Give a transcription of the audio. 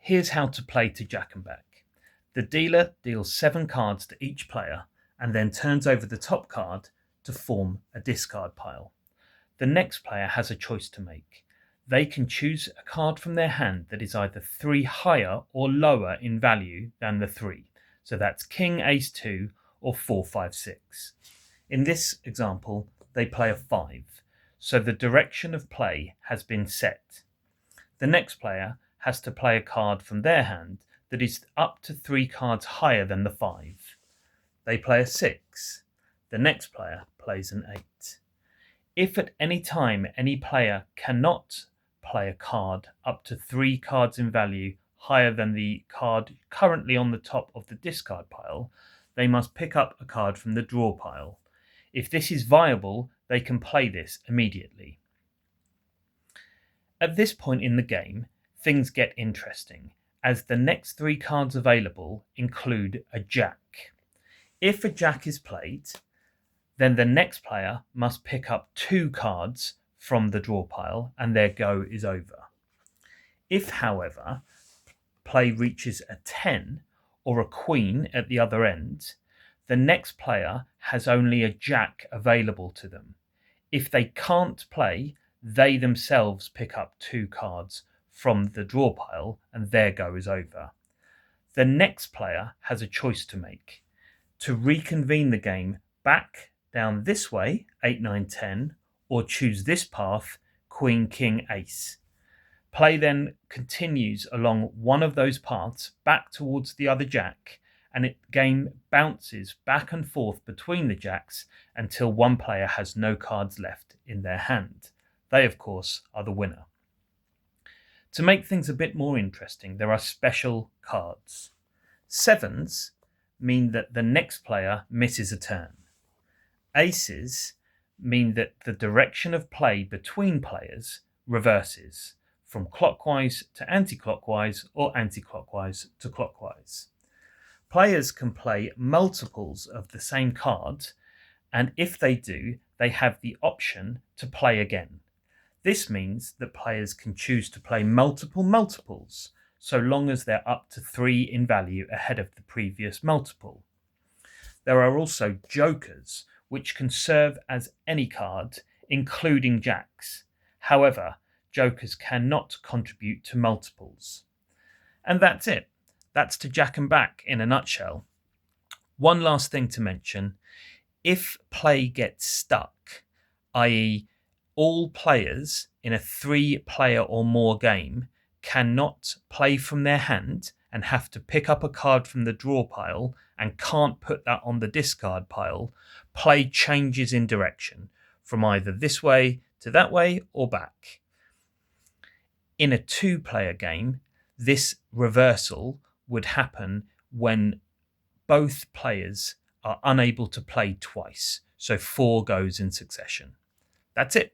Here's how to play to Jack and Back. The dealer deals 7 cards to each player and then turns over the top card to form a discard pile. The next player has a choice to make. They can choose a card from their hand that is either 3 higher or lower in value than the 3. So that's King, Ace 2 or 4, 5, 6. In this example, they play a 5. So the direction of play has been set. The next player has to play a card from their hand that is up to 3 cards higher than the 5. They play a 6. The next player plays an 8. If at any time any player cannot play a card up to 3 cards in value higher than the card currently on the top of the discard pile, they must pick up a card from the draw pile. If this is viable, they can play this immediately. At this point in the game, things get interesting, as the next 3 cards available include a jack. If a jack is played, then the next player must pick up 2 cards from the draw pile and their go is over. If, however, play reaches a 10 or a queen at the other end, the next player has only a jack available to them. If they can't play, they themselves pick up 2 cards from the draw pile and their go is over. The next player has a choice to make: to reconvene the game back down this way, 8, 9, 10, or choose this path, Queen, King, Ace. Play then continues along one of those paths back towards the other jack, and the game bounces back and forth between the jacks until one player has no cards left in their hand. They, of course, are the winner. To make things a bit more interesting, there are special cards. 7s mean that the next player misses a turn. Aces mean that the direction of play between players reverses from clockwise to anti-clockwise or anti-clockwise to clockwise. Players can play multiples of the same card, and if they do, they have the option to play again. This means that players can choose to play multiples, so long as they're up to 3 in value ahead of the previous multiple. There are also jokers, which can serve as any card, including jacks. However, jokers cannot contribute to multiples. And that's it. That's to Jack and Back in a nutshell. One last thing to mention: if play gets stuck, i.e., all players in a 3-player or more game cannot play from their hand and have to pick up a card from the draw pile and can't put that on the discard pile, play changes in direction from either this way to that way or back. In a 2-player game, this reversal would happen when both players are unable to play twice, so 4 goes in succession. That's it.